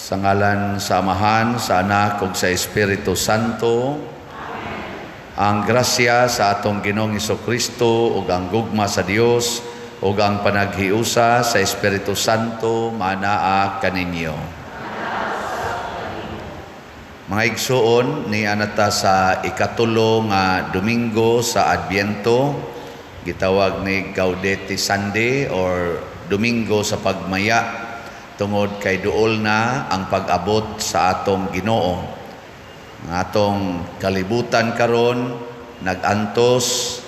Sa ngalan sa Amahan, sa Anak, ug sa Espiritu Santo. Amen. Ang grasya sa atong Ginoong Hesukristo ug ang gugma sa Dios ug ang panaghiusa sa Espiritu Santo manaa kaninyo. Mga igsuon, ni anata sa ikatulo nga Domingo sa Adbyento, gitawag ni Gaudete Sunday or Domingo sa Pagmaya, tungod kay duol na ang pag-abot sa atong Ginoo. Ang atong kalibutan karon nagantos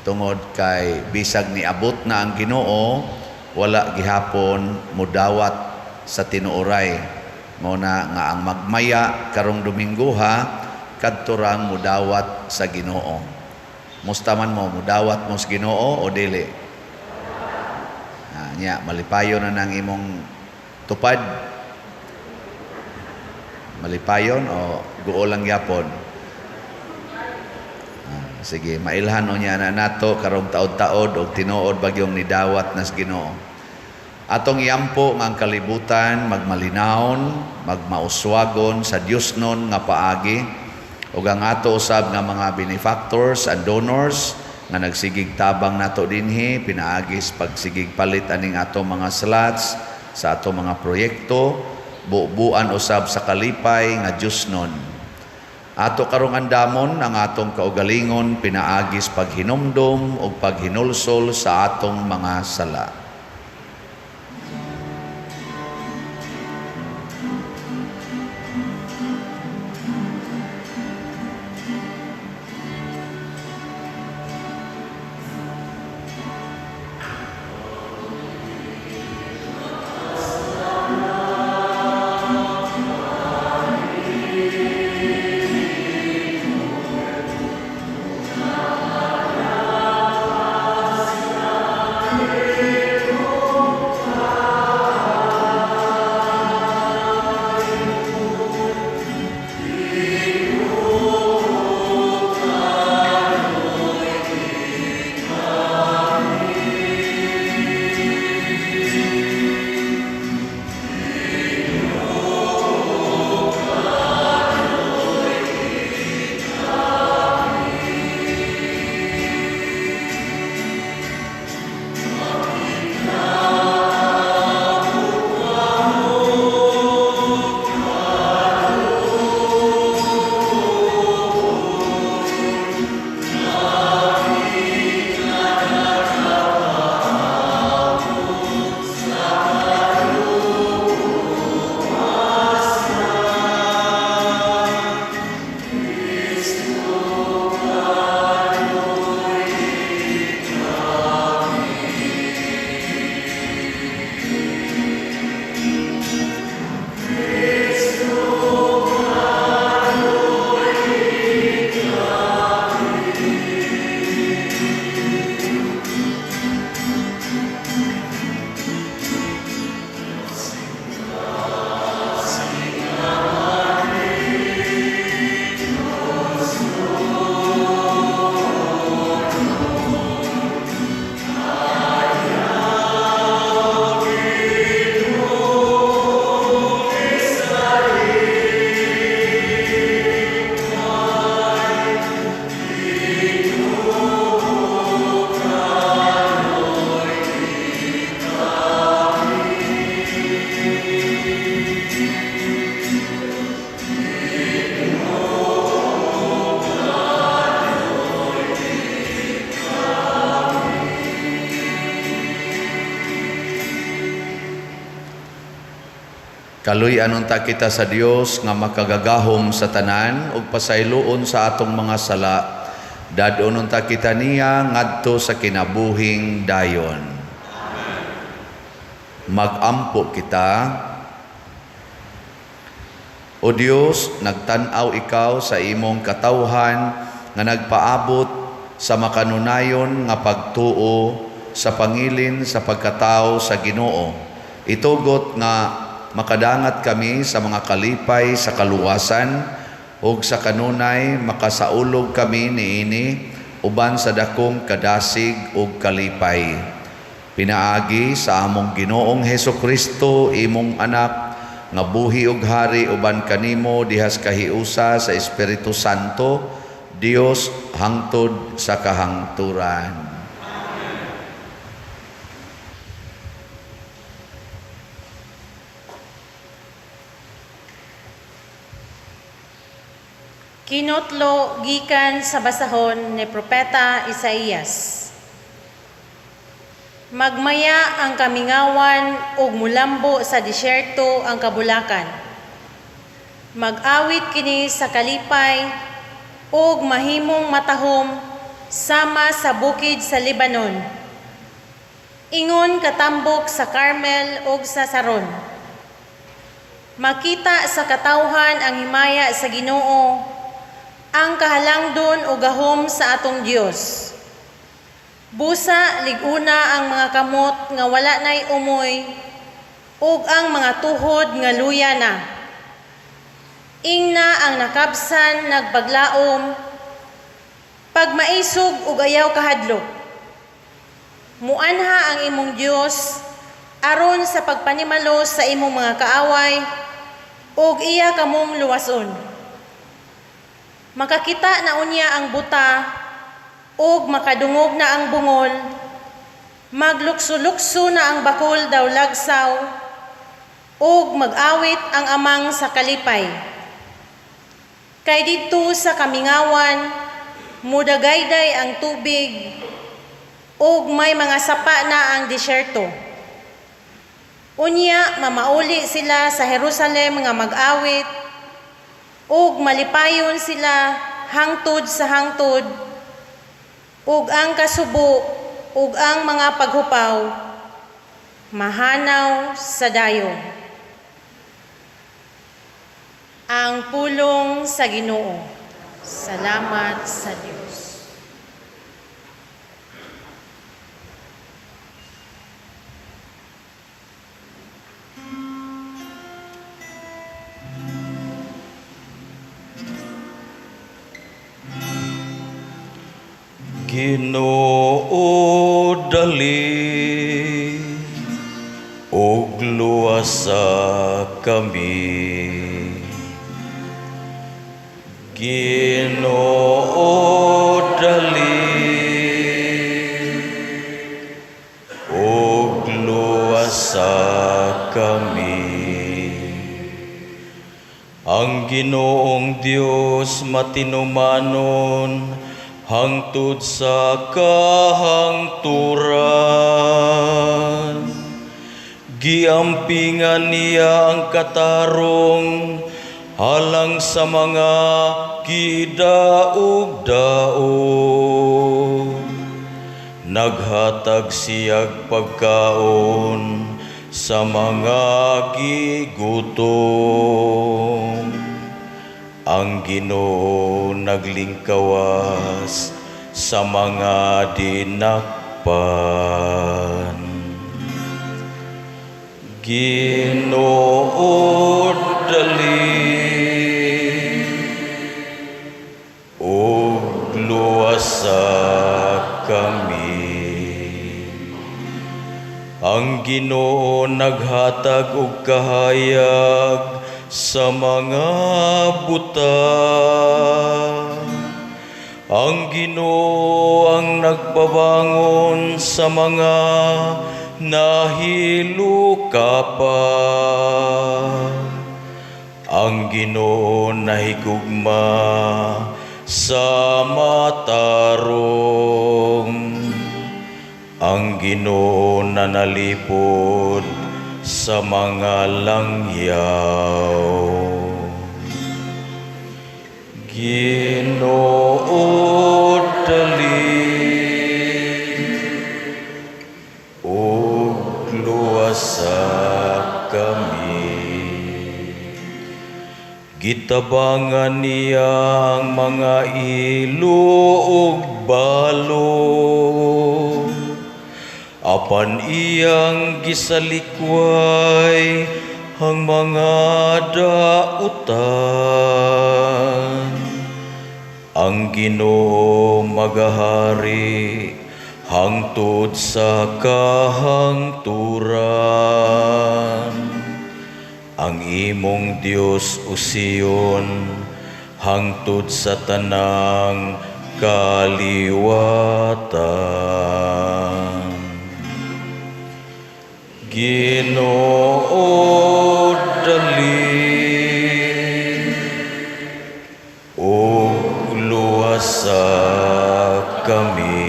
tungod kay bisag ni abot na ang Ginoo, wala gihapon mudawat sa tinuoray. Muna nga ang magmaya karong Domingo kadto rang mudawat sa Ginoo. Musta man mo mudawat mo sa Ginoo o dili? Nya malipayon na nang imong tupad, malipayon o guo lang yapon. Sige, mailhan o niya na nato karong taod-taod o tinuod bagyong nidawat nas Ginoo. Atong iampo nga ang kalibutan magmalinawon, magmauswagon sa Dios nun nga paagi, ug ang ato usab nga mga benefactors and donors nga nagsigig tabang nato dinhi pinaagis pagsigig palit aning ato mga slots sa ato mga proyekto, buuan usab sa kalipay nga Dios nun. Ato karong andamon ang atong kaugalingon pinaagis paghinumdom o paghinulsol sa atong mga sala. Kaluy anunta kita sa Dios nga makagagahom sa tanan ug pasayloon sa atong mga sala. Dadon unta kita niya ngadto sa kinabuhing dayon. Magampo kita. O Dios, nagtan-aw ikaw sa imong katawhan nga nagpaabot sa makanunayon nga pagtuo sa pangilin sa pagkatao sa Ginoo. Itugot nga makadangat kami sa mga kalipay sa kaluwasan ug sa kanunay makasaulog kami niini uban sa dakong kadasig ug kalipay. Pinaagi sa among Ginoong Hesukristo imong anak nga buhi ug hari uban kanimo dihas kahiusa sa Espiritu Santo, Dios hangtod sa kahangturan. Kinutlo gikan sa basahon ni Propeta Isaías. Magmaya ang kamingawan ug mulambo sa disyerto ang kabulakan. Mag-awit kini sa kalipay ug mahimong matahom sama sa bukid sa Lebanon. Ingon katambok sa Carmel ug sa Saron. Makita sa katawhan ang himaya sa Ginoo, ang kahalangdon o gahom sa atong Dios. Busa liguna ang mga kamot nga wala nay umoy ug ang mga tuhod nga luya na. Ingna ang nakabsan nagpaglaom pag maisog ug ayaw kahadlok. Muanha ang imong Dios aron sa pagpanimalos sa imong mga kaaway ug iya kamong luwason. Makakita na unya ang buta, ug makadungog na ang bungol, maglukso-lukso na ang bakol daw lagsaw, ug mag-awit ang amang sa kalipay. Kay didto sa kamingawan, mudagayday ang tubig, ug may mga sapa na ang disyerto. Unya, mamauli sila sa Jerusalem nga mag-awit, ug malipayon sila hangtod sa hangtod, ug ang kasubo, ug ang mga paghupaw, mahanaw sa dayon. Ang pulong sa Ginoo. Salamat sa Dios. Ginoo dali og luwasa kami. Ginoo dali og luwasa kami. Ang Ginoong Dios matinumanon hangtod sa kahangturan. Giampingan niya ang katarong halang sa mga gidaog-daog. Naghatag siyag pagkaon sa mga gigutom. Ang Ginoo naglingkawas sa mga dinakpan. Ginoo dali og luwasa kami. Ang Ginoo naghatag og kahayag sa mga buta. Ang Ginoo ang nagpabangon sa mga nahiluka pa. Ang Ginoo nahigugma sa matarong. Ang Ginoo nanalipod sa mga langyaw. Ginoo dali ug luwasa kami. Gitabangan niyang mga ilo ug balo, apan iyang gisalikway ang mga dautan. Ang Ginoo magahari hangtod sa kahangturan. Ang imong Dios o Sion hangtod sa tanang kaliwatan. Ginoo dali ug luwasa kami.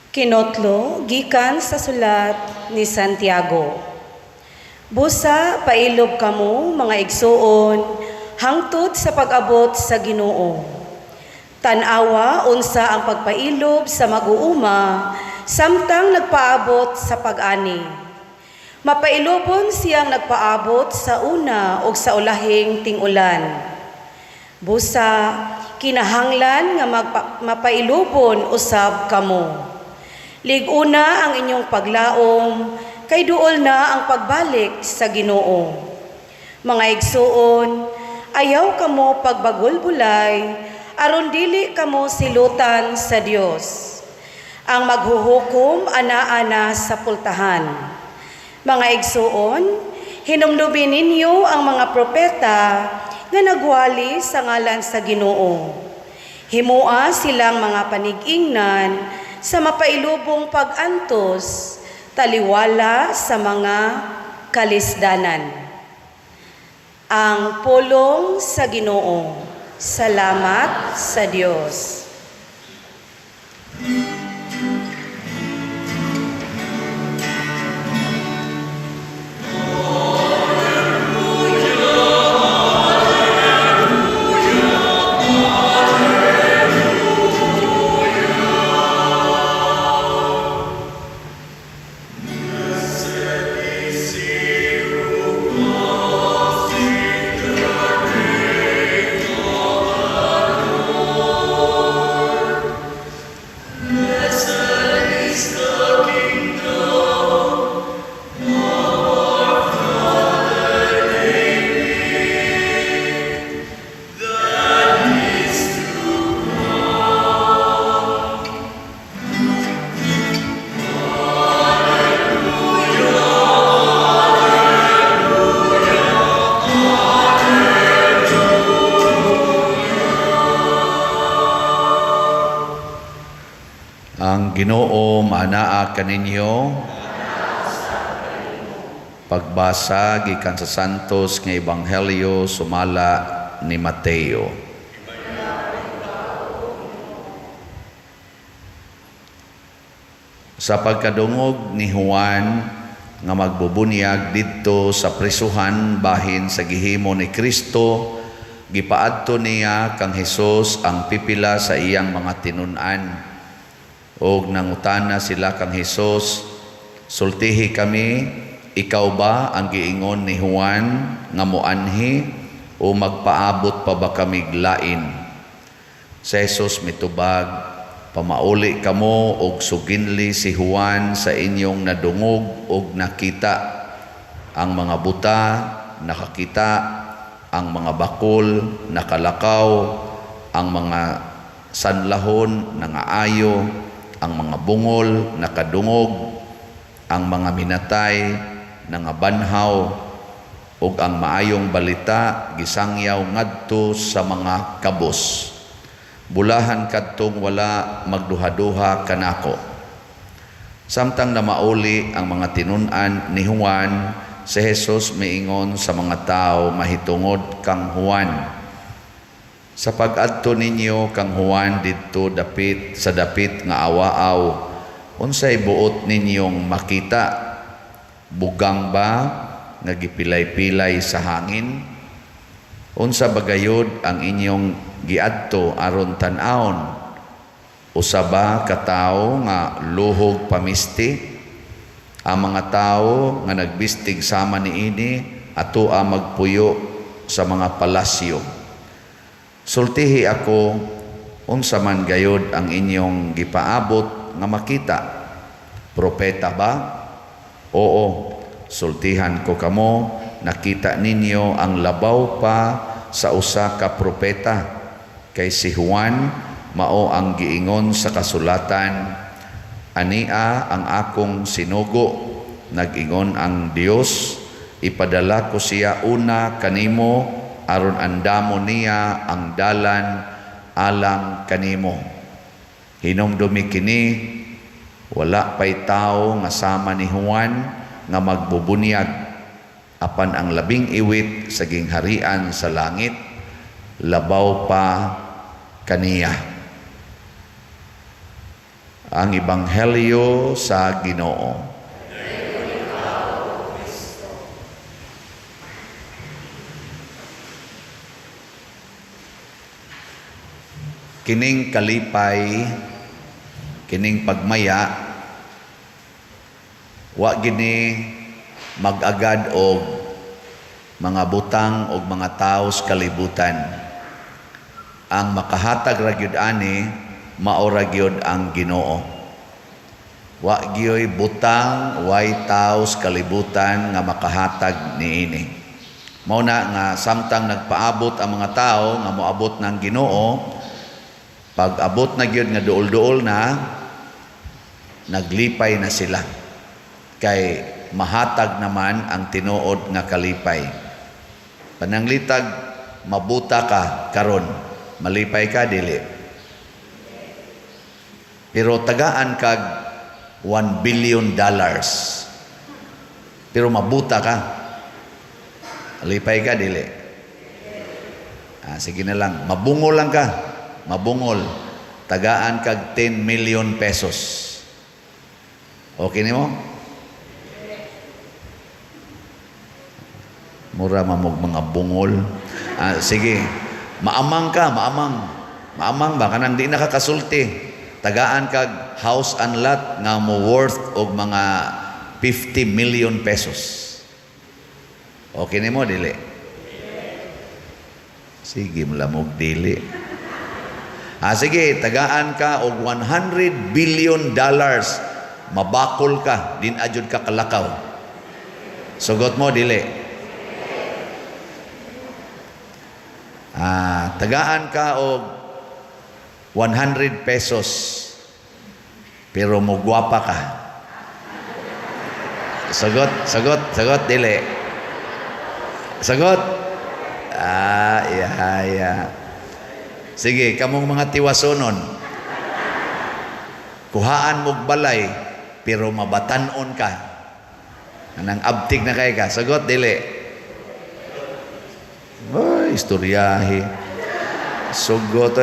Kinotlo gikan sa sulat ni Santiago. Busa pailob kamo mga igsuon hangtod sa pag-abot sa Ginoo. Tan-awa unsa ang pagpailob sa mag-uuma samtang nagpaabot sa pag-ani. Mapailobon siyang nagpaabot sa una o sa ulahing ting-ulan. Busa kinahanglan nga mapailobon usab kamo. Liguna ang inyong paglaom, kay duol na ang pagbalik sa Ginoo. Mga igsuon, ayaw kamo pagbagulbulay, aron dili kamo silutan sa Dios. Ang maghuhukom ana-ana sa pultahan. Mga igsuon, hinumdubin ninyo ang mga propeta nga nagwali sa ngalan sa Ginoo. Himua silang mga panigingnan sa mapailubong pag-antos, taliwala sa mga kalisdanan. Ang pulong sa Ginoo. Salamat sa Diyos. Ang Ginoo maanaa kaninyo. Pagbasa gikan sa Santos nga Ebanghelyo sumala ni Mateo. Sa pagkadungog ni Juan nga magbubunyag didto sa prisuhan bahin sa gihimo ni Kristo, gipaadto niya kang Hesus ang pipila sa iyang mga tinun-an. Og nangutana sila kang Hesus, sultihi kami, ikaw ba ang giingon ni Juan nga moanhi o magpaabot pa ba kami lain? Sa Hesus mitubag, pamauli kamo og suginli si Juan sa inyong nadungog og nakita. Ang mga buta nakakita, ang mga bakol nakalakaw, ang mga sanlahon nangaayo, ang mga bungol nakadungog, ang mga minatay nangabanhaw, ug ang maayong balita gisangyaw ngadto sa mga kabos. Bulahan kadtong wala magduha-duha kanako. Samtang na mauli ang mga tinun-an ni Juan si Jesus miingon sa mga tao mahitungod kang Juan. Sa pag-adto ninyo kang Juan didto dapit nga awaaw, unsay buot ninyong makita? Bugang ba nga gipilay-pilay sa hangin? Unsa bagayod ang inyong giadto aron tan-awon? Usa ba ka tawo nga luhog pamisti? Ang mga tao nga nagbistig sama niini atoa magpuyo sa mga palasyo. Sultihi ako, unsa man gayod ang inyong gipaabot nga makita? Propeta ba? Oo, sultihan ko kamo, nakita ninyo ang labaw pa sa usa ka propeta. Kay si Juan mao ang giingon sa kasulatan, ania ang akong sinugo, nag-ingon ang Dios, ipadala ko siya una kanimo aron andamo niya ang dalan alang kanimo. Hinumdumi kini, wala pay tao nga sama ni Juan nga magbubunyag, apan ang labing iwit sa gingharian sa langit labaw pa kaniya. Ang Ebanghelyo sa Ginoo. Kining kalipay, kining pagmaya, wa gini mag-agad og mga butang og mga tao sa kalibutan. Ang makahatag ra gyud ani mao ra gyud ang Ginoo. Wa gyoy butang, way tao sa kalibutan nga makahatag niini. Mao na nga samtang nagpaabot ang mga tao nga moabot ng Ginoo, pag abot na gyud nga duol-duol na, naglipay na sila. Kay mahatag naman ang tinuod nga kalipay. Pananglitag mabuta ka karon, malipay ka dili. Pero tagaan kag $1 billion. Pero mabuta ka. Alipay ka, dili. Sige na lang. Mabungol lang ka. Mabungol. Tagaan kag 10 million pesos. Okay ni mo? Mura mamog mga bungol. Sige. Maamang ka, maamang. Maamang ba? Kanang di nakakasulti. Tagaan kag house and lot nga mo worth og mga 50 million pesos. Okay ni mo, dili? Sige, malamog dili. Sige, tagaan ka og $100 billion. Mabakol ka, din adjud ka kalakaw. Sugot mo, dili? Tagaan ka og 100 pesos pero mugwapa ka. Sagot, dili. Sagot. Yeah. Sige, kamong mga tiwasonon. Kuhaan mog balay pero mabatanon ka. Anang abtig na kay ka. Sagot, dili. Ay, istoryahe. Sugot,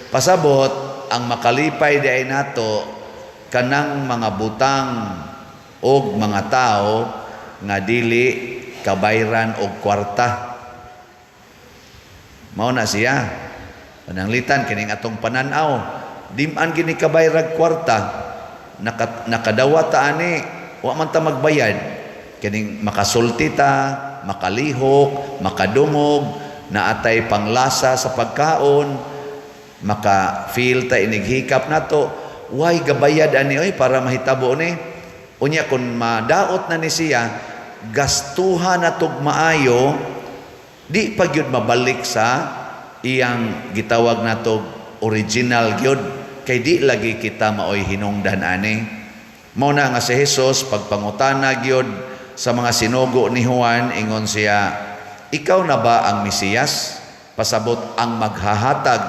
pasabot, ang makalipay di ay nato, kanang mga butang og mga tao nga dili kabayran og kwarta. Mao na siya. Pananglitan, kining atong pananaw, diman gini kabayrag kwarta, nakadawa ta ani, wa man ta magbayad. Kining makasulti ta, makalihok, makadungog, naatay panglasa sa pagkaon, maka-feel ta inighikap nato, way gabayad ani oy para mahitabo ni. Unya kun madaot na ni siya, gastuhan natog maayo, di pa gyud mabalik sa iyang gitawag natog original gyud, kay di lagi kita maoy hinungdan ani. Mao na nga si Jesus pagpangutana gyud sa mga sinugo ni Juan, ingon siya, ikaw na ba ang Mesiyas? Pasabot ang maghahatag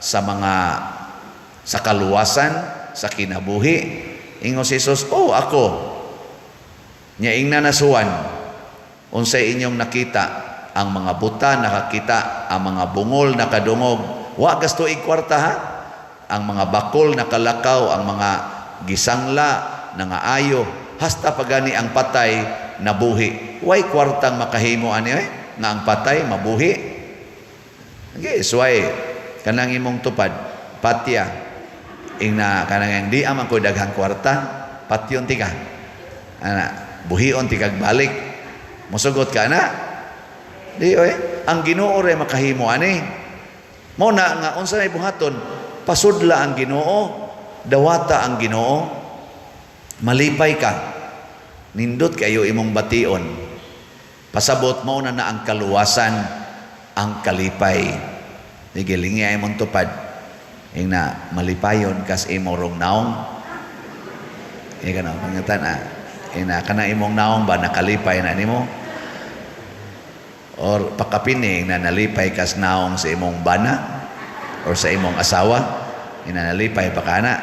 sa kaluwasan, sa kinabuhi. Ingon si Jesus, ako. Nya ingna nasuwan, Unsay inyong nakita? Ang mga buta nakakita, ang mga bungol nakadungog. Wa gasto kwarta ha. Ang mga bakol nakalakaw, ang mga gisangla nangaayo, hasta pagani ang patay nabuhi. Way kwartang makahimo ani nga ang patay mabuhi. Okay, so kanang imong tupad patya ingna kanang di amang ko daghang kwarta, patyon ti ka. Ana, buhion ti kag balik. Mosugot ka na. Di ang Ginoo ray makahimo ani. Mao na nga unsa may buhaton, pasudla ang Ginoo, dawata ang Ginoo, malipay ka. Nindot kayo imong bation. Pasabot mo na ang kaluwasan, ang kalipay. Digilingi ay mong tupad. Ingna malipayon kas imong rong naong. Ika na, pangatan ina kana imong naong ba nakalipay na nimo? Or pakapining na nalipay kas naong sa imong bana or sa imong asawa, ina nalipay pa kana.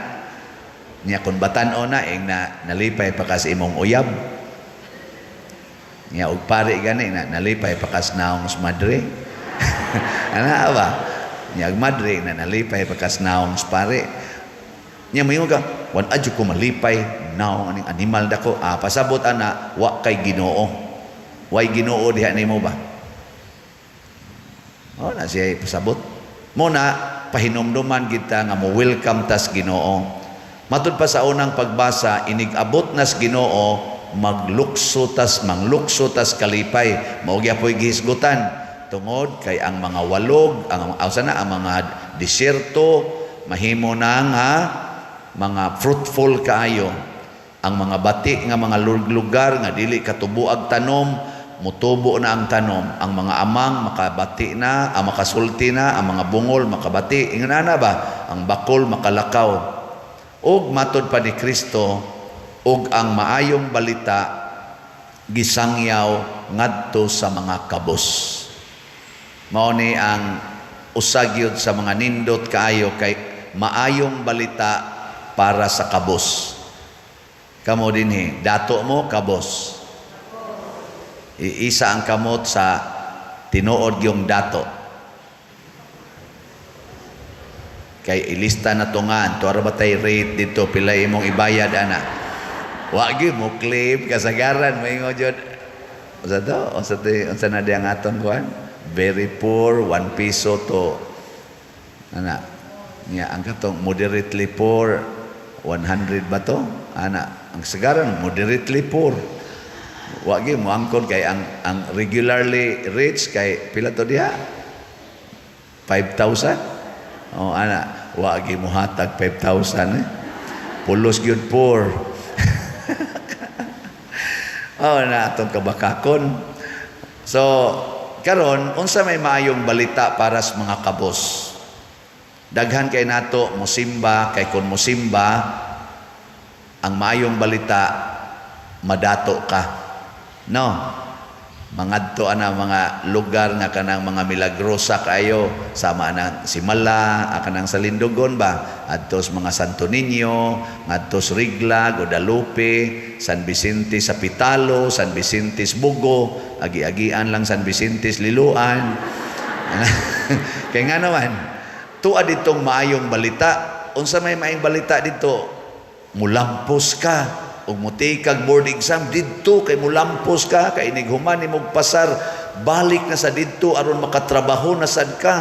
Nya kun batan-o na na nalipay pa kas imong uyab. Nya og pare gani na nalipay pa kas naong sa madre. Ana ba? Nya og madre na nalipay pa kas naong sa pare. Nya mayon ka, wan adyo ko malipay naong aning animal dako. Pasabot ana wa kay Ginoo. Way Ginoo diha nimo ba? Na siya pasabot. Muna pahinomduman kita nga mo welcome tas Ginoo. Matud pa sa unang pagbasa, inigabot nas Ginoo maglukso tas manglukso tas kalipay. Mao gyapon gihisgutan tungod kay ang mga walog, ang mga disyerto mahimo na nga mga fruitful kaayo. Ang mga bati nga mga lugar nga dili katubuag tanom, mutubo na ang tanom. Ang mga amang makabati na, ang makasulti na, ang mga bungol makabati. Ingana ba? Ang bakol makalakaw. Og matod pa ni Kristo, og ang maayong balita gisangyaw ngadto sa mga kabos. Mao ni ang usagyod sa mga nindot kaayo kay maayong balita para sa kabos. Kamo dinhi, dato mo kabos. Iisa ang kamot sa tinuod yung dato. Kay ilista na tungan, tuwara ba tayo rate dito, pilay imong ibayad ana. Wagi mo claim kasagaran, may ngo jud. Unsa na diyang aton kuan? Very poor, 1 peso to ana. Nya ang katong moderately poor 100 ba to? Ana, ang sagaran moderately poor. Wagi mo angkon kay ang regularly rich kay pila to diha? 5,000. Ana, wagi mo hatag 5,000 Pulos gyud poor. Na atong kabakakon. So, karon unsa may maayong balita para sa mga kabos? Daghan kay nato musimba, kay kun musimba ang maayong balita madato ka. No. Mangadto ana mga lugar nga kanang mga milagrosa kayo sama nang Simala, kanang sa Lindogon ba, adtos mga Santo Niño, adtos Rigla, Guadalupe, San Vicente sa Pitalo, San Vicente Bugo, agi-agian lang San Vicente Liluan. Kay nga naman tuwa ditong maayong balita. Unsa may maayong balita dito? Mulampos ka ug muti kag board exam didto kay mulampos ka kay inighuman nimog pasar balik na sa didto aron makatrabaho na sad ka.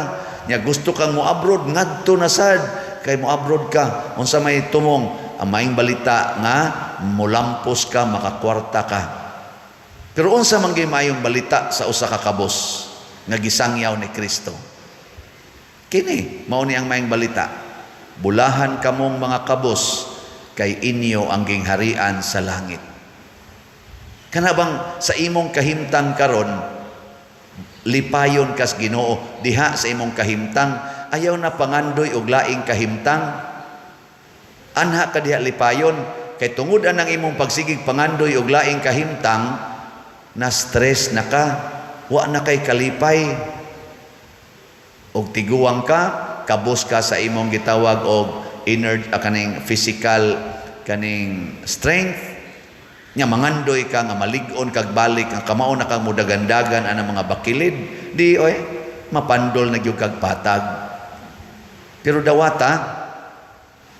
Nya gusto kang mo abroad ngadto na sad kay mo abroad ka. Unsa may tumong ang maayong balita nga mulampos ka makakwarta ka. Pero unsa man gyud maayong balita sa usa ka kabos nga gisangyaw ni Kristo? Kini mao ni ang maayong balita. Bulahan kamong mga kabos kay inyo ang gingharian sa langit. Kanabang sa imong kahimtang karon lipayon kas Ginoo diha sa imong kahimtang ayaw na pangandoy og laing kahimtang. Anha ka diha lipayon kay tungod anang imong pagsigig pangandoy og laing kahimtang na stress na ka, wa na kay kalipay. Og tiguang ka, kabos ka sa imong gitawag og inner kaning physical kaning strength Nya mangandoy ka nga malig-on kag balik nga kamao na kang mudagandagan ana mga bakilid, di oy mapandol na gyud kag patag. Pero dawata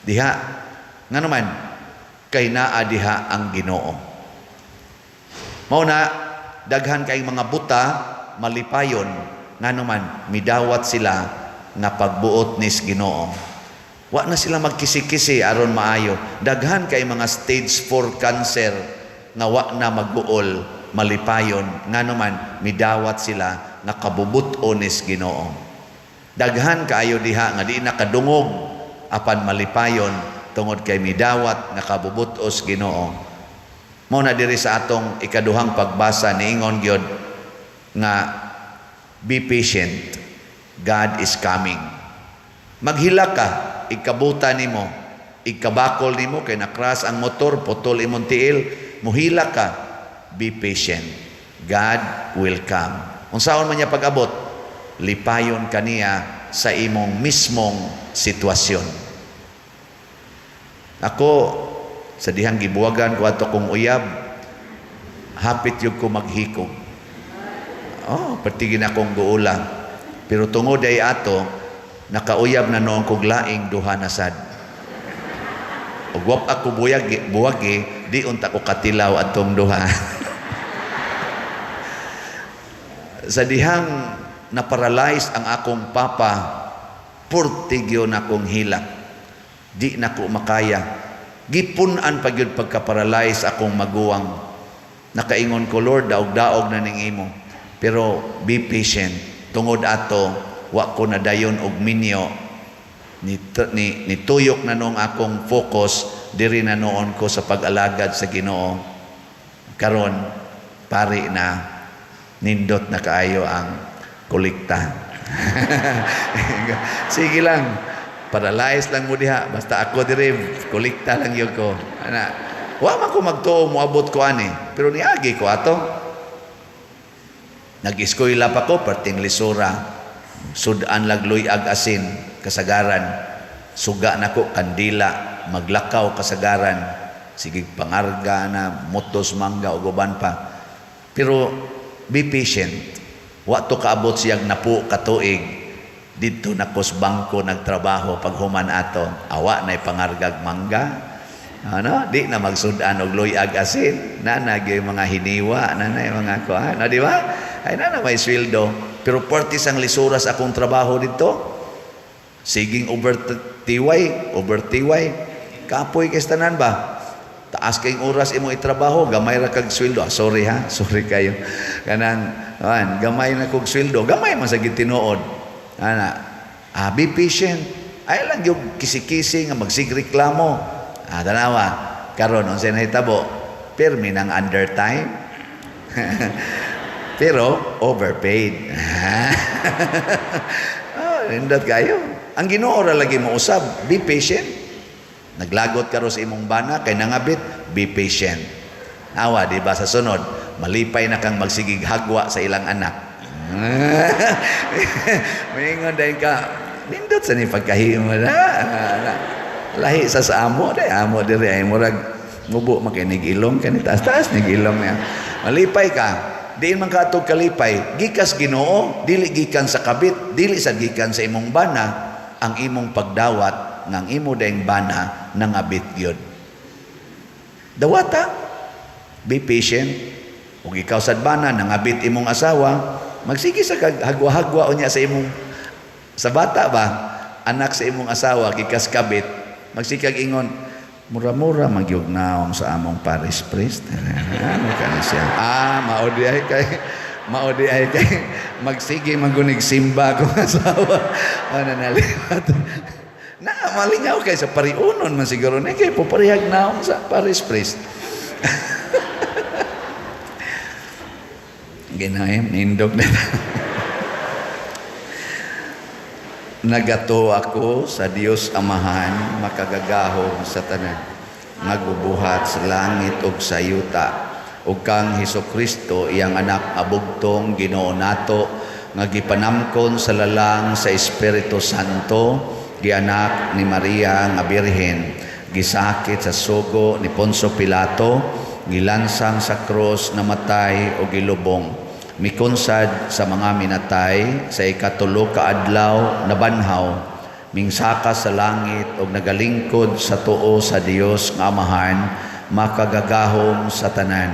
diha nga naman kay naa diha ang Ginoo. Mao na daghan kay mga buta malipayon nga naman midawat sila nga pagbuot nis Ginoo. Wa na sila magkisi-kisi aron maayo. Daghan kay mga stage 4 cancer nga wa na magbuol malipayon nga naman midawat sila nga kabubuton nis Ginoo. Daghan kaayo diha nga di nakadungog apan malipayon tungod kay midawat nga kabubutos Ginoo. Mao na diri sa atong ikaduhang pagbasa niingon gyud nga be patient, God is coming. Maghila ka, ikabuta nimo, ikabakol nimo kay nakras ang motor, putol imong tiil, muhila ka, be patient. God will come. Unsaon man niya pag-abot? Lipayon kaniya sa imong mismong sitwasyon. Ako, sa dihang gibuwagan ko ato kong uyab, hapit yung ko maghikog. Oh, patigin akong guula. Pero tungod ay ato, nakauyab na noong kong laing duha na sad. O guwap ako buwagi, di unta ko katilaw atong duha. Sa dihang naparalyze ang akong papa, purtigyo na akong hilak. Di na ko makaya. Gipunan pag yun pagka-paralyze akong maguwang. Nakaingon ko, Lord, daog-daog na ning imo. Pero be patient. Tungod ato, wa ko na dayon og minyo. Nituyok na noong akong focus, diri na noon ko sa pag-alagad sa Ginoo. Karon, pari na, nindot na kaayo ang kolekta. Sige lang. Paralyze lang mo diha, basta ako diri kolekta lang yun ko. Ana, wa man ko magtuo moabot ko ani, pero niagi ko ato. Nag-eskwela pa ko perting lisura. Sudan lagloy ag asin kasagaran. Suga nako kandila, maglakaw kasagaran. Sige pangarga na motos mangga ug uban pa. Pero be patient. Wa to kaabot siyang napo katuig. Dito na kos bangko nagtrabaho pag human ato awa na pangargag mangga ano di na magsudan og luyag asin nanay mga hiniwa nanay mga kuan di ba ay na may sweldo pero partis ang lisuras akong trabaho dito siging overtiway kapoy kay tanan ba taas kayong oras imo itrabaho gamay ra kag sweldo sorry kayo kanang gamay na kog sweldo gamay man sa gitinuod. Be patient. Ay lang yung kisi-kisi nga magsigreklamo. Tanawa, karon unsay nahitabo? Pirmi ng undertime. Pero overpaid. Nindot kayo. Ang Ginoo ra lagi mo usab, be patient. Naglagot ka ro sa imong bana kay nangabit, be patient. Awa, di ba sa sunod, malipay na kang magsigig hagwa sa ilang anak. Maingon dahil ka nindot sa ni pagkahimo na lahi sa amo dahil amo diri ay murag mubo makinig ilong kanitaas nig ilong niya malipay ka diin man ka atog kalipay gikas Ginoo dili gikan sa kabit dili sad gikan sa imong bana ang imong pagdawat ng imo daing bana nangabit gyud dawata be patient ug ikaw sad bana nangabit imong asawa magsige sa hagwa-hagwa unya sa imong sa bata ba anak sa imong asawa gikas kabit magsikag ingon mura-mura magyug naom sa among parish priest ano kana siya maudi ay kay magsige magunig simba ko asawa ana naliwat na malingaw kay sa pariunon man siguro na kay puparihag naom sa parish priest ginahim nindog na nagato ako sa Dios Amahan makagagahom sa tanan nagubuhat sa langit ug sa yuta ug kang Hesukristo iyang anak abugtong Ginoo nato nga gipanamkon sa lalang sa Espiritu Santo gianak ni Maria nga birhen gisakit sa sugo ni Poncio Pilato gilansang sa krus, namatay o gilubong. Mikunsad sa mga minatay, sa ikatulo ka adlaw nabanhaw, mingsaka sa langit o nagalingkod sa tuo sa Dios nga Amahan, makagagahom sa tanan.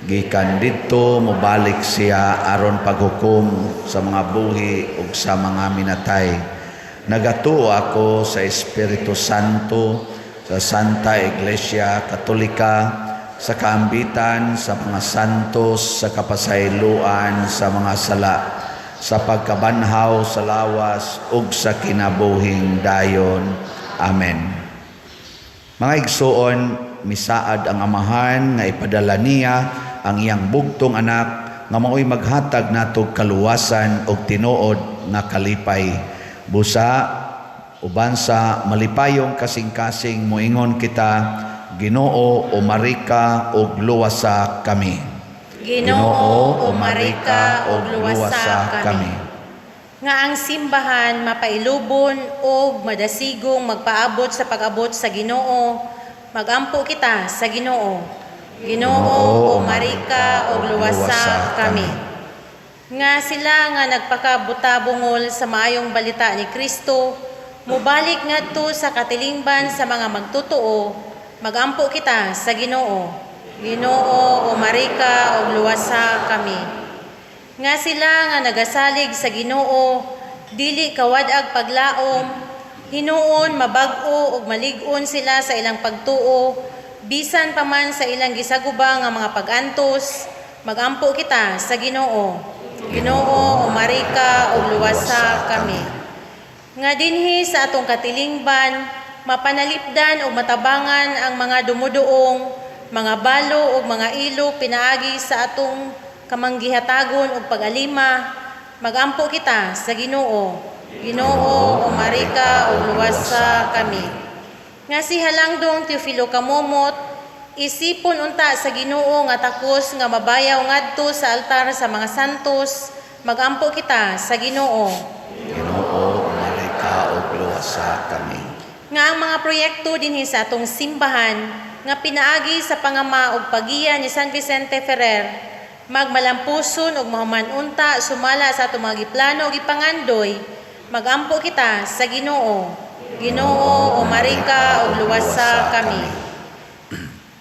Gikan didto mobalik siya aron paghukom sa mga buhi ug sa mga minatay. Nagatuo ako sa Espiritu Santo, sa Santa Iglesia Katolika, sa kaambitan sa mga santos, sa kapasayloan sa mga sala, sa pagkabanhaw sa lawas ug sa kinabuhing dayon. Amen. Mga igsoon, misaad ang Amahan nga ipadala niya ang iyang bugtong anak nga mao'y maghatag natog kaluwasan ug tinuod nga kalipay. Busa uban sa malipayong kasing-kasing moingon kita, Ginoo o marika og luwasa kami. Ginoo o marika og luwasa kami. Nga ang simbahan mapailubon o madasigong magpaabot sa pag-abot sa Ginoo, magampo kita sa Ginoo. Ginoo o marika og luwasa kami. Nga sila nga nagpakabutabungol sa maayong balita ni Kristo, mubalik ngadto sa katilingban sa mga magtutuo, magampo kita sa Ginoo. Ginoo o marika og luwasa kami. Nga sila nga nagasalig sa Ginoo, dili kawadag paglaom, hinuon mabag-o ug malig-on sila sa ilang pagtuo, bisan pa man sa ilang gisagubang nga mga pag-antos, magampo kita sa Ginoo. Ginoo o marika og luwasa kami. Nga dinhi sa atong katilingban, mapanalipdan o matabangan ang mga dumuduong, mga balo o mga ilo pinaagi sa atong kamanggihatagon o pag-alima, magampo kita sa Ginoo. Ginoo o marika o luwasa kami. Nga si Halangdong Teofilo Kamomot, isipon unta sa Ginoo nga takos nga mabayaw ngadto sa altar sa mga santos, magampo kita sa Ginoo. Ginoo o marika og luwasa kami. Nga ang mga proyekto dinhi sa atong simbahan nga pinaagi sa pangama ug pagiya ni San Vicente Ferrer, magmalampuson ug mahuman unta sumala sa atong mga giplano ug gipangandoy, magampo kita sa Ginoo. Ginoo o marika ug luwasa kami.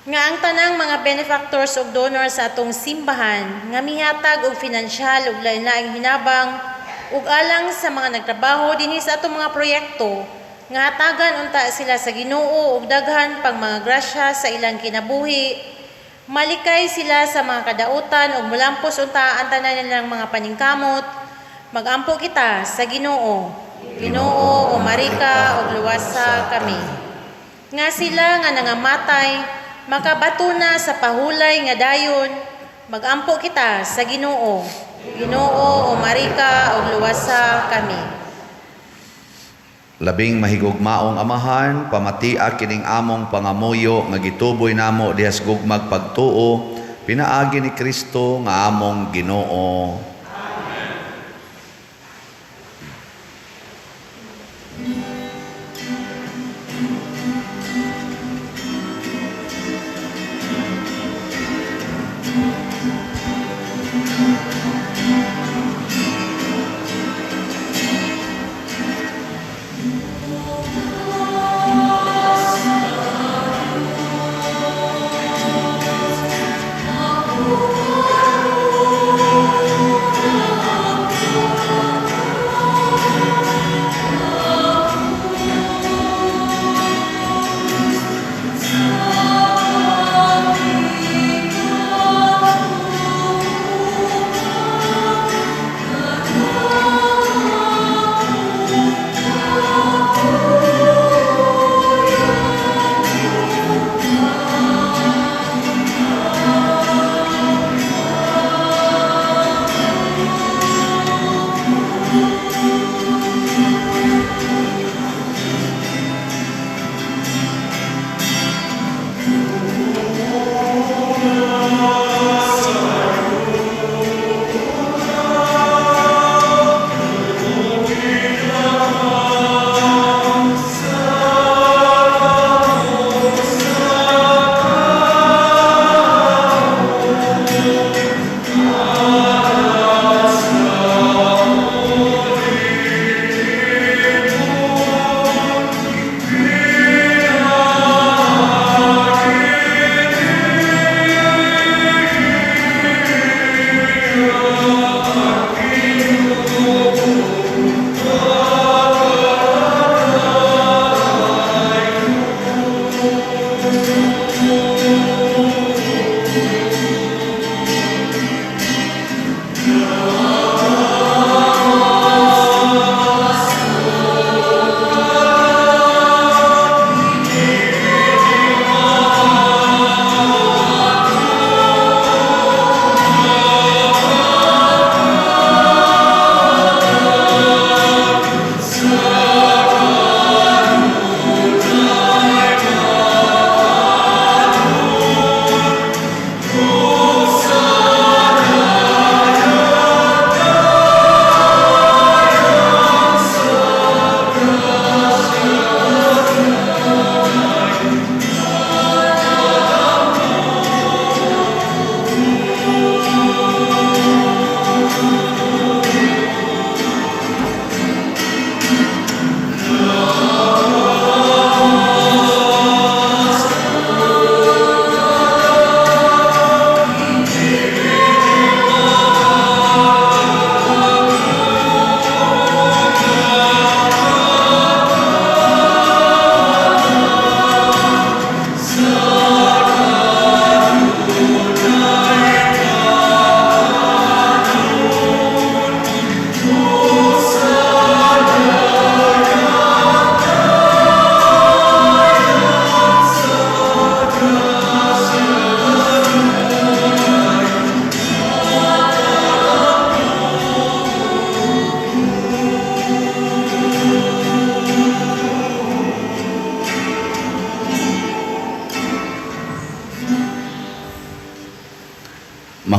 Nga ang tanang mga benefactors ug donors sa atong simbahan nga mihatag og pinansyal ug lain-laing hinabang ug alang sa mga nagtrabaho dinhi sa atong mga proyekto, nga hatagan unta sila sa Ginoo ug daghan pang mga grasya sa ilang kinabuhi, malikay sila sa mga kadautan ug mulampos unta ang tanan nilang mga paningkamot, magampo kita sa Ginoo. Ginoo o marika ug luwasa kami. Nga sila nga nangamatay, makabato na sa pahulay nga dayon, magampo kita sa Ginoo. Ginoo o marika ug luwasa kami. Labing mahigugmaong Amahan, pamatia kining among pangamuyo nga gituboy namo dihas gugmag pagtuo, pinaagi ni Kristo nga among Ginoo.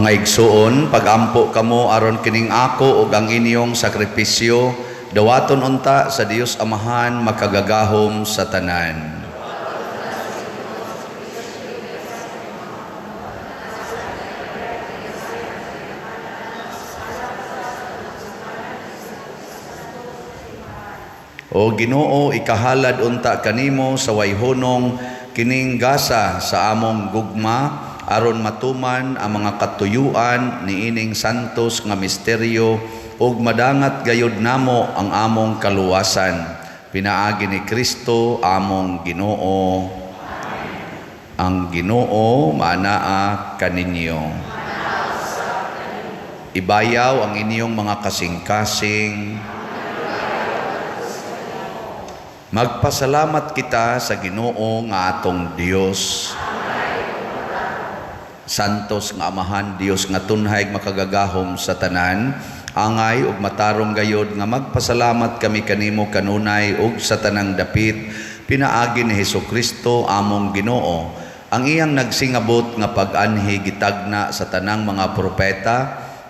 Mga igsuon, pagampo kamo aron kining ako ug ang inyong sakripisyo, dawaton unta sa Dios Amahan makagagahom sa tanan. O Ginoo, ikahalad unta kanimo sa wayhonong kining gasa sa among gugma aron matuman ang mga katuyuan niining santos nga misteryo ug madangat gayud namo ang among kaluwasan. Pinaagi ni Kristo among Ginoo. Ang Ginoo maanaa kaninyo. Ibayaw ang inyong mga kasing-kasing. Magpasalamat kita sa Ginoo nga atong Dios. Santos nga Amahan Dios nga tunhay makagagahom sa tanan, angay ug matarong gayod nga magpasalamat kami kanimo kanunay ug sa tanang dapit pinaagi ni Hesukristo among Ginoo. Ang iyang nagsingabot nga pag-anhi gitagna sa tanang mga propeta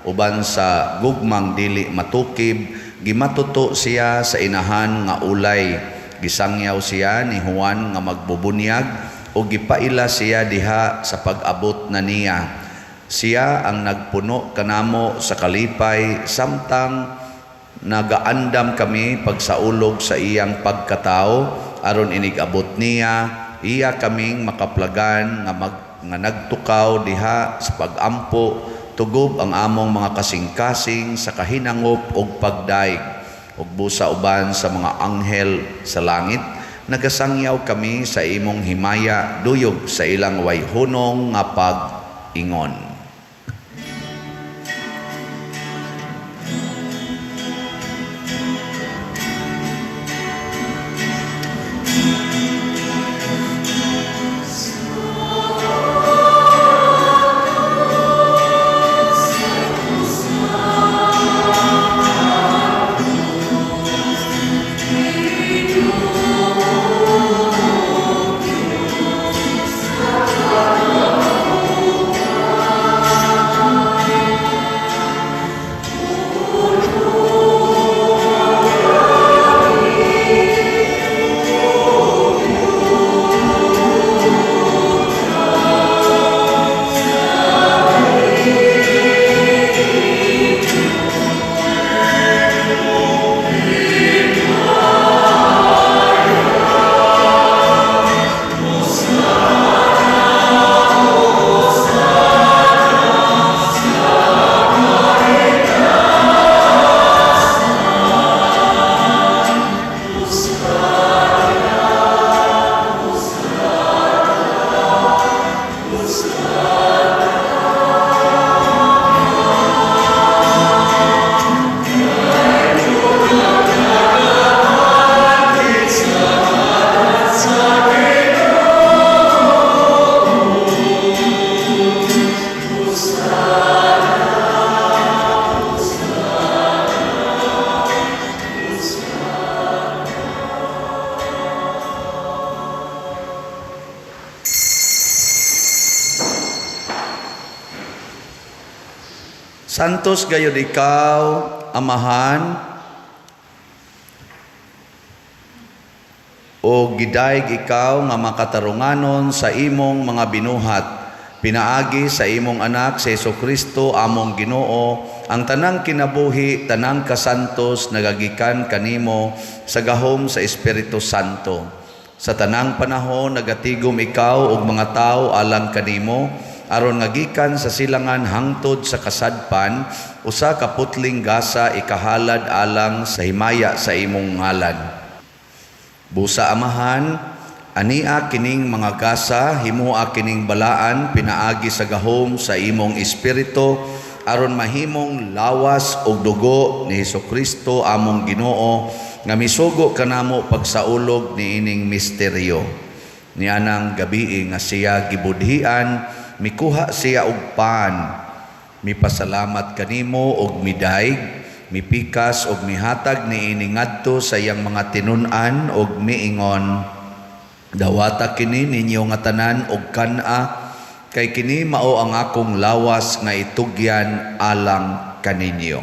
uban sa gugmang dili matukib, gimatuto siya sa inahan nga ulay. Gisangyaw siya ni Juan nga magbubunyag o gipaila siya diha sa pag-abot na niya. Siya ang nagpuno kanamo sa kalipay samtang nagaandam kami pagsaulog sa iyang pagkatao aron inigabot niya iya kaming makaplagan nga nagtukaw diha sa pag-ampo tugob ang among mga kasing-kasing sa kahinangop ug pagdaig. Ug busa uban sa mga anghel sa langit, nagasangyaw kami sa imong himaya duyog sa ilang wayhonong nga pag-ingon. Santos gayud ikaw, Amahan, o gidayeg ikaw nga makatarunganon sa imong mga binuhat. Pinaagi sa imong anak sa Hesukristo among Ginoo, ang tanang kinabuhi, tanang kasantos nagagikan kanimo sa gahom sa Espiritu Santo. Sa tanang panahon nagatigom ikaw ug mga tao alang kanimo, aron ngagikan sa silangan hangtod sa kasadpan, usa ka putling gasa ikahalad alang sa himaya sa imong ngalan. Busa Amahan, ania kining mga gasa, himua kining balaan, pinaagi sa gahom sa imong espiritu, aron mahimong lawas og dugo ni Hesukristo among Ginoo, nga misugo kanamo pagsaulog ni ining misteryo. Nianang gabi nga siya gibudhian, mikuha siya og pan, mipasalamat kanimo og midaig, mipikas og mihatag niini ngadto sa iyang mga tinun-an og miingon, dawata kini ninyo nga tanan og kana, kay kini mao ang akong lawas nga itugyan alang kaninyo.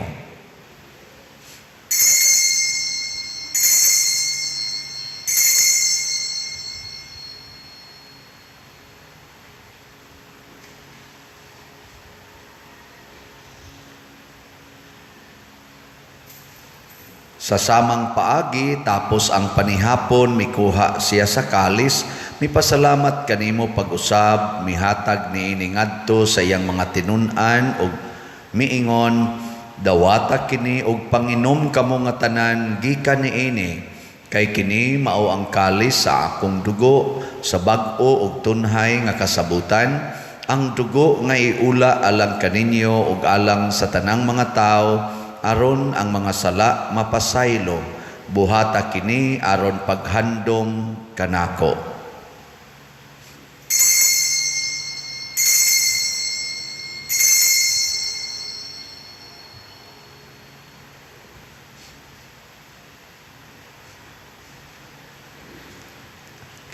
Sa samang paagi, tapos ang panihapon, mikuha siya sa kalis, mipasalamat kanimo pag-usab, mihatag ni iningadto sa iyang mga tinunan, o miingon, dawata kini og panginom kamo nga tanan, gikan ni ini, kay kini mao ang kalis sa akong dugo, sa bag-o og tunhay nga kasabutan, ang dugo nga iula alang kaninyo ug alang sa tanang mga tao, aron ang mga sala mapasaylo, buhata kini aron paghandom kanako.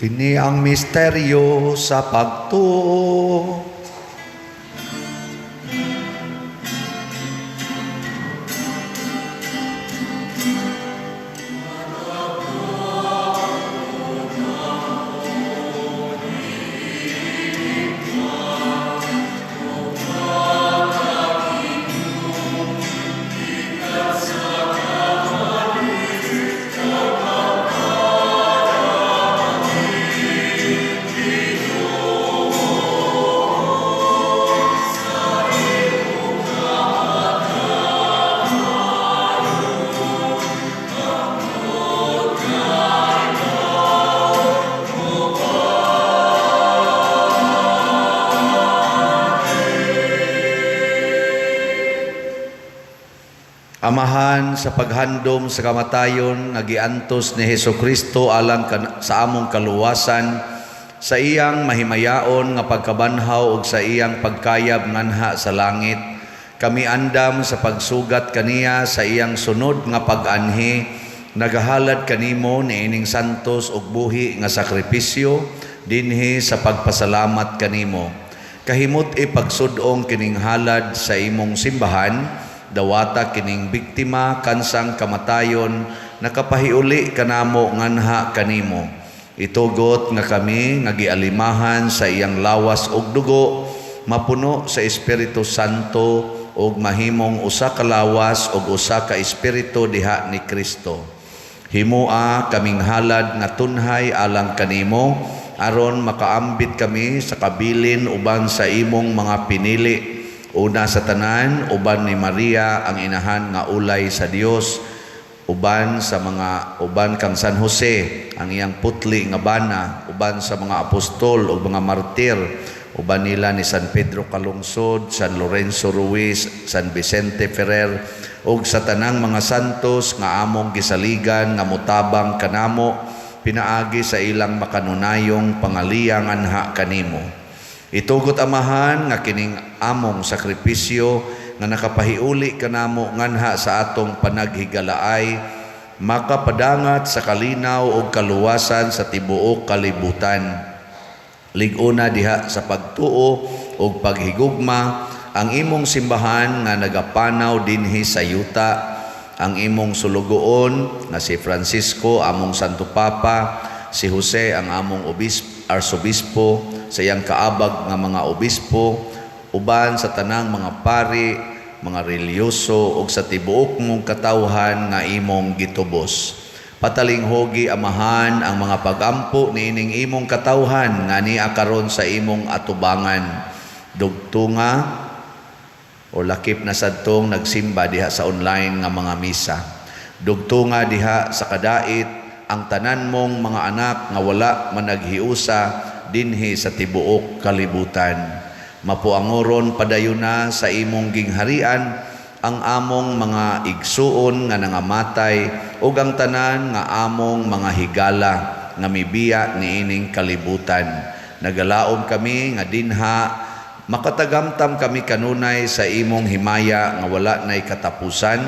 Kini ang misteryo sa pagtuo. Amahan sa paghandom sa kamatayon nga giantos ni Hesukristo alang sa among kaluwasan, sa iyang mahimayaon nga pagkabanhaw ug sa iyang pagkayab nganha sa langit, kami andam sa pagsugat kaniya sa iyang sunod nga pag-anhi, nagahalad kanimo niining santos ug buhi nga sakripisyo dinhi sa pagpasalamat kanimo. Kahimot pagsudong kining halad sa imong simbahan, dawata kining biktima kansang kamatayon, nakapahiuli kanamo nganha kanimo. Itugot nga kami nga gialimahan sa iyang lawas ug dugo, mapuno sa Espiritu Santo ug mahimong usa ka lawas ug usa ka espiritu diha ni Kristo. Himua kaming halad nga tunhay alang kanimo, aron makaambit kami sa kabilin uban sa imong mga pinili. Una sa tanan, uban ni Maria ang inahan nga ulay sa Dios, uban kang San Jose ang iyang putli nga bana, uban sa mga apostol ug mga martir, uban nila ni San Pedro Calungsod, San Lorenzo Ruiz, San Vicente Ferrer, ug sa tanang mga santos nga among gisaligan nga mutabang kanamo, pinaagi sa ilang makanunayong pangaliang anha kanimo. Itugot amahan nga kining among sakripisyo nga nakapahiuli kanamo nganha sa atong panaghigalaay, makapadangat sa kalinaw ug kaluwasan sa tibuok kalibutan. Liguna diha sa pagtuo ug paghigugma ang imong simbahan nga nagapanaw dinhi sa yuta, ang imong sulugoon nga si Francisco among Santo Papa, si Jose ang among arsobispo, sa iyang kaabag nga mga obispo, uban sa tanang mga pari, mga reliyoso, ug sa tibuok mong katawhan nga imong gitubos. Patalinghogi amahan ang mga pagampo niining imong katawhan nga niya karon sa imong atubangan. Dugtunga o lakip na sadtong nagsimba diha sa online nga mga misa. Dugtunga diha sa kadait ang tanan mong mga anak nga wala managhiusa dinhi sa tibuok kalibutan. Mapuangoron padayuna sa imong gingharian ang among mga igsuon nga nangamatay ug ang tanan nga among mga higala nga mibiya niining kalibutan. Nagalaom kami nga dinha makatagamtam kami kanunay sa imong himaya nga wala nay katapusan.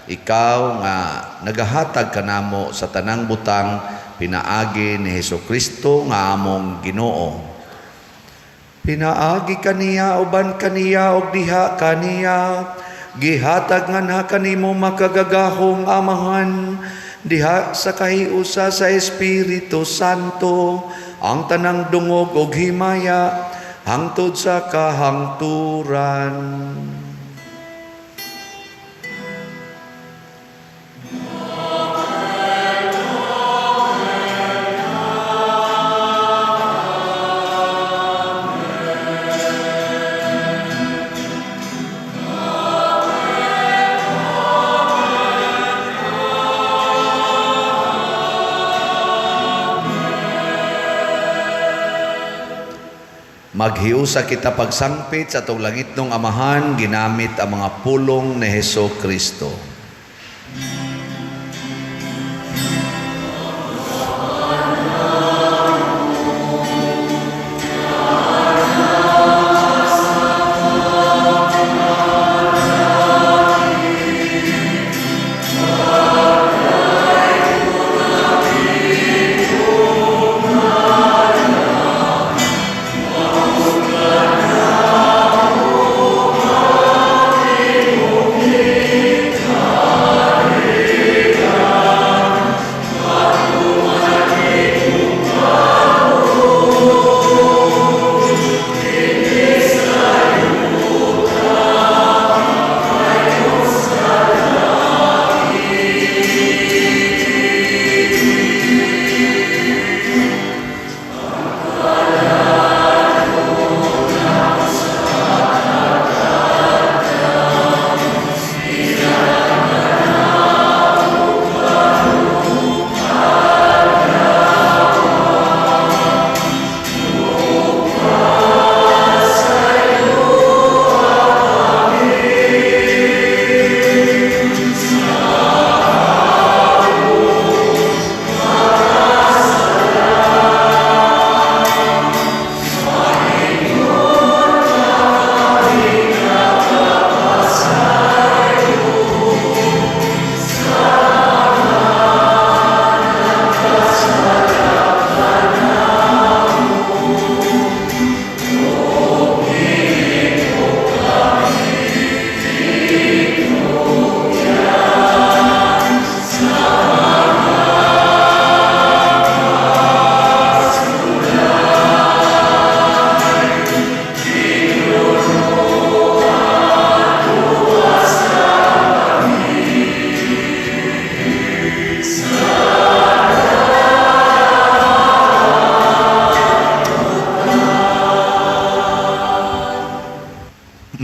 Ikaw nga nagahatag kanamo sa tanang butang, pinaagi ni Hesukristo nga among Ginoo. Pinaagi kaniya uban kaniya og diha kaniya. Gihatag nga na kanimo makagagahong amahan. Diha sa kahiusa sa Espiritu Santo. Ang tanang dungog og himaya. Hangtod sa kahangturan. Maghiusa kita pagsangpit sa atong langitnong amahan ginamit ang mga pulong ni Hesus Kristo.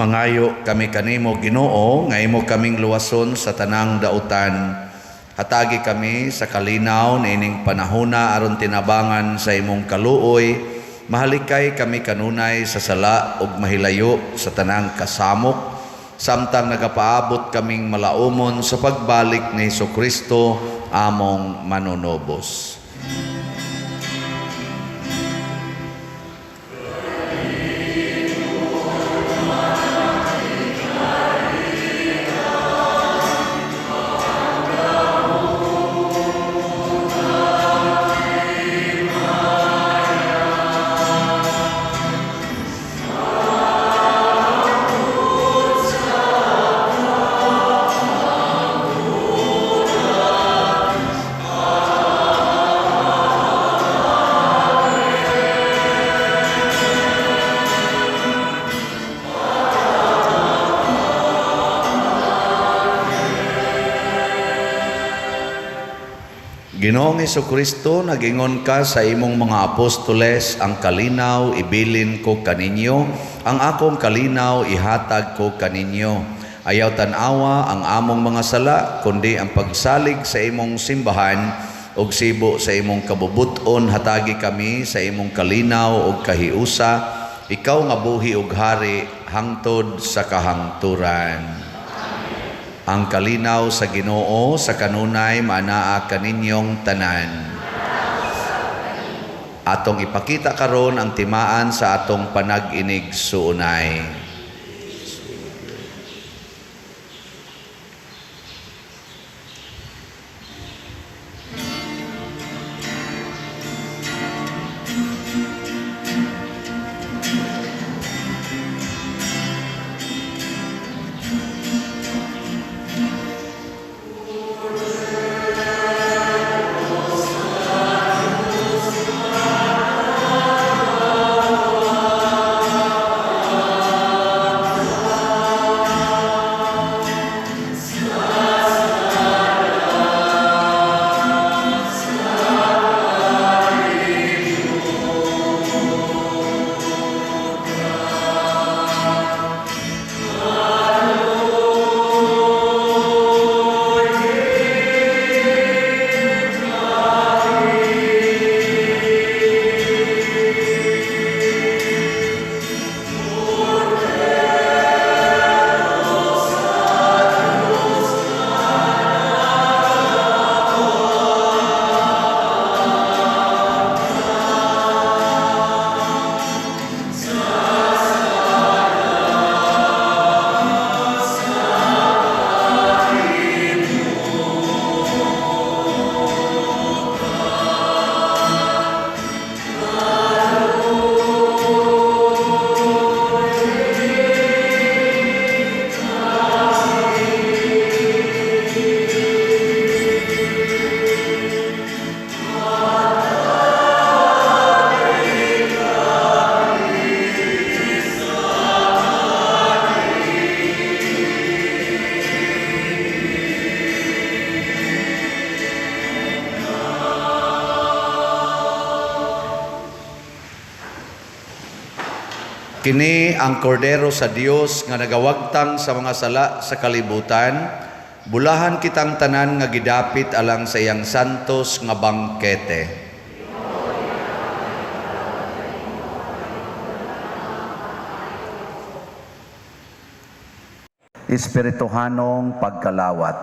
Mangayo kami kanimo Ginoo nga imo kaming luwason sa tanang dautan. Hatagi kami sa kalinaw niining panahona aron tinabangan sa imong kaluoy. Mahalikay kami kanunay sa sala ug mahilayo sa tanang kasamok. Samtang nagapaabot kaming malaumon sa pagbalik ni Jesucristo among manunobos. Ginoong Jesucristo, nagingon ka sa imong mga apostoles, ang kalinaw ibilin ko kaninyo, ang akong kalinaw ihatag ko kaninyo. Ayaw tanawa ang among mga sala, kundi ang pagsalig sa imong simbahan, ug sibo sa imong kabubuton, hatagi kami sa imong kalinaw ug kahiusa, ikaw nga buhi ug hari, hangtod sa kahangturan. Ang kalinaw sa Ginoo sa kanunay manaa kaninyong tanan. Atong ipakita karon ang timaan sa atong panag-inig suunay. Kini ang kordero sa Dios nga nagawagtang sa mga sala sa kalibutan, bulahan kitang tanan nga gidapit alang sa iyang santos nga bangkete. Espirituhanong pagkalawat.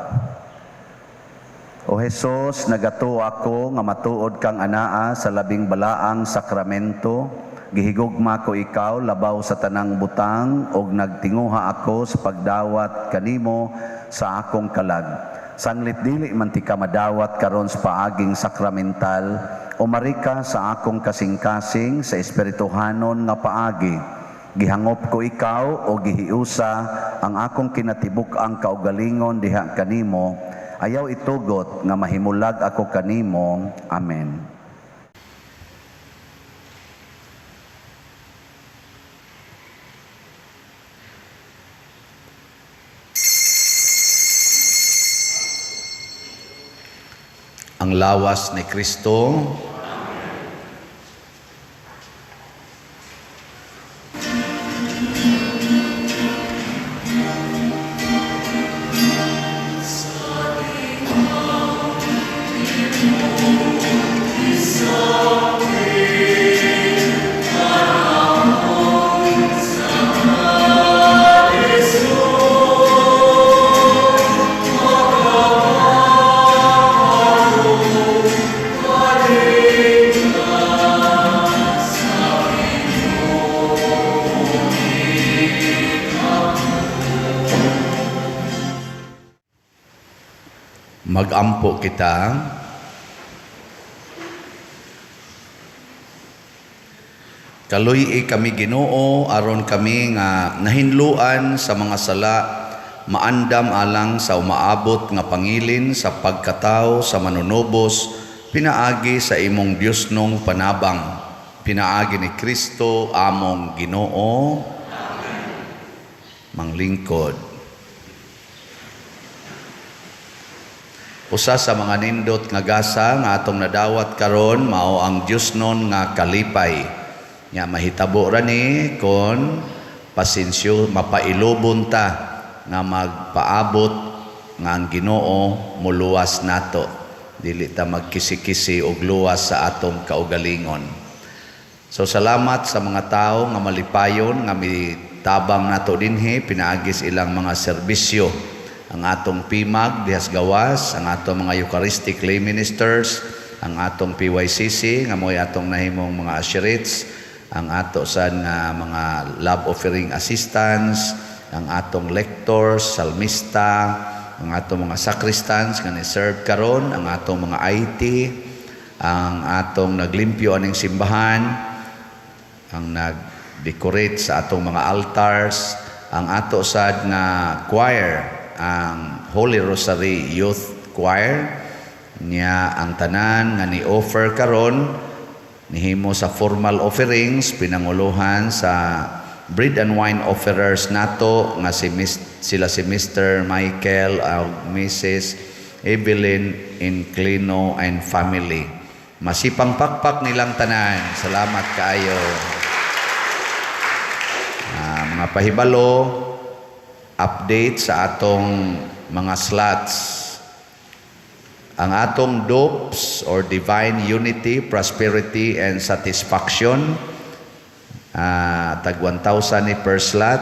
O Jesus, nagato ako nga matuod kang anaa sa labing balaang sakramento. Gihigugma ko ikaw labaw sa tanang butang og nagtinguha ako sa pagdawat kanimo sa akong kalag. Sanglit dili man ti ka madawat karon sa paaging sakramental, umarika sa akong kasing-kasing sa espirituhanon nga paagi. Gihangop ko ikaw o gihiusa ang akong kinatibuk-ang kaugalingon diha kanimo. Ayaw itugot nga mahimulag ako kanimo. Amen. Ang lawas ni Kristo. Magampo kita. Kaluy kami Ginoo aron kami nga nahinluan sa mga sala, maandam alang sa umaabot nga pangilin sa pagkatao sa manunubos, pinaagi sa imong Diosnong panabang. Pinaagi ni Kristo among Ginoo. Amen. Manglingkod. Usa sa mga nindot nga gasa nga atong nadawat karon mao ang Diosnon nga kalipay. Nya mahitabo ra ni kon pasensyo mapailobon ta nga magpaabot nga ang Ginoo muluwas nato. Dili ta magkisi-kisi og luwas sa atong kaugalingon. So salamat sa mga tao nga malipayon nga mitabang nato dinhi pinaagis ilang mga serbisyo. Ang atong PIMAG, Dihas Gawas, ang atong mga Eucharistic Lay Ministers, ang atong PYCC, nga mo'y atong nahimong mga usherates, ang ato sa mga love offering assistants, ang atong lectors, salmista, ang atong mga sacristans, nga ni-serve karon, ang atong mga IT, ang atong naglimpyo aning simbahan, ang nag-decorate sa atong mga altars, ang ato sad nga choir, ang Holy Rosary Youth Choir niya ang tanan nga ni-offer karon nihimo sa formal offerings pinanguluhan sa bread and wine offerers nato nga sila si Mr. Michael ug Mrs. Evelyn Inclino and family. Masipang pakpak nilang tanan. Salamat kaayo. Mga pahibalo, update sa atong mga slots. Ang atong DOPS or Divine Unity, Prosperity and Satisfaction, tag 1,000 ni per slot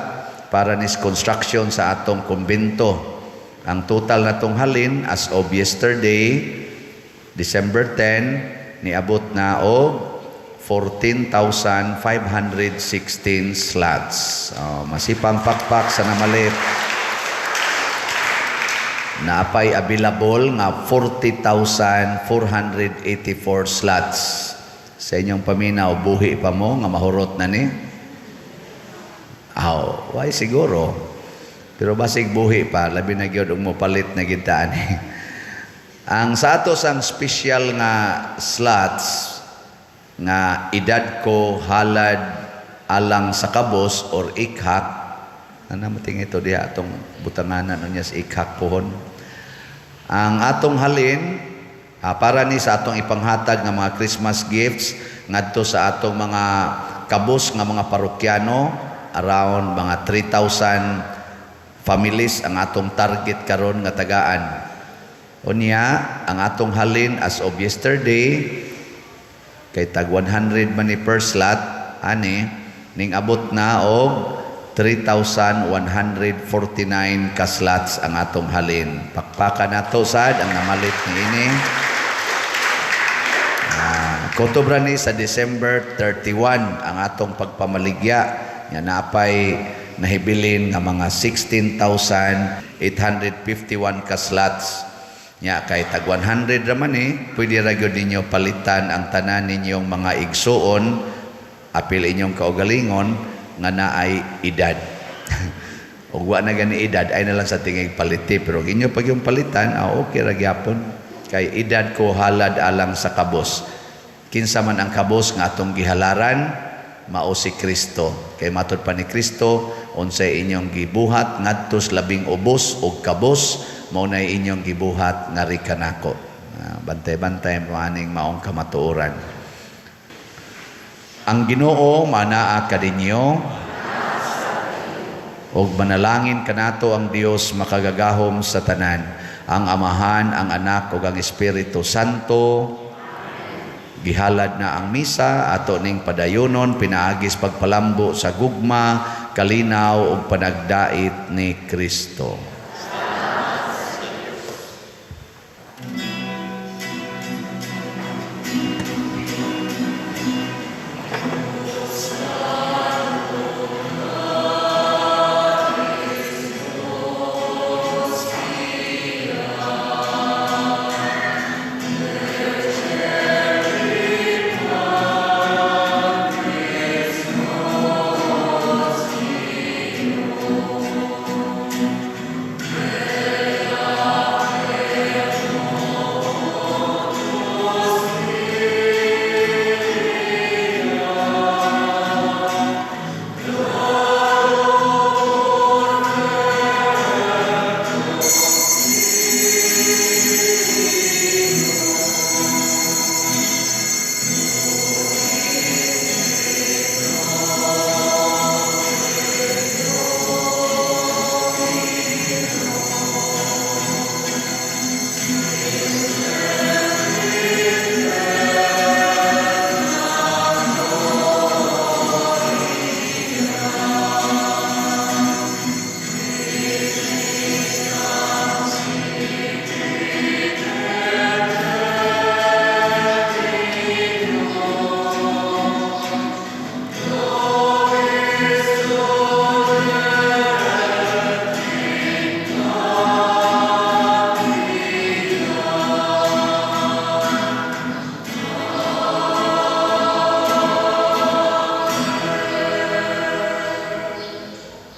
para nis construction sa atong kumbento. Ang total natong halin as of yesterday, December 10, niabot na og 14,516 slots. Masipang pakpak sa namalit. Naapay available nga 40,484 slots. Sa inyong paminaw, buhi pa mo nga mahurot na ni? Why siguro? Pero basig buhi pa, labi na gyud og mopalit na gitaan. Ang sa ato sang special nga slots nga edad ko halad alang sa kabos or ikhak. Ano mating ito diha atong butanganan unya sa ikhak pohon. Ang atong halin para ni sa atong ipanghatag nga mga Christmas gifts ngadto sa atong mga kabus nga mga parokyano, around mga 3,000 families ang atong target karon nga tagaan. Unya, ang atong halin as of yesterday, kay tag 100 man ni per slot, ani, ning abot na og 3,149 ka slots ang atong halin. Pakpakan nato sad ang namalit ni ini. Kotobra ni sa December 31 ang atong pagpamaligya nga napay nahibilin nga mga 16,851 ka slots. Nya kay tag 100 raman pwede ra gyud ninyo palitan ang tanan ninyong mga igsuon, apil inyong kaugalingon nga naay edad. Ug wa na gani edad ay na lang sa tingig paliti, pero inyo pag yung palitan, okay ra gyapon. Kay edad ko halad alang sa kabos. Kinsa man ang kabos nga atong gihalaran, mao si Kristo. Kay matud pa ni Kristo, unsay inyong gibuhat ngadto sa labing ubos og kabos, mao na inyong gibuhat nga rikanako. Bantay-bantay mo aning maong kamatuoran. Ang Ginoo manaa kadinyo, og manalangin kanato ang Dios makagagahom sa tanan, ang Amahan, ang Anak ug ang Espiritu Santo. Gihalad na ang misa, ato ning padayonon, pinaagis pagpalambo sa gugma, kalinaw ug panagdait ni Kristo.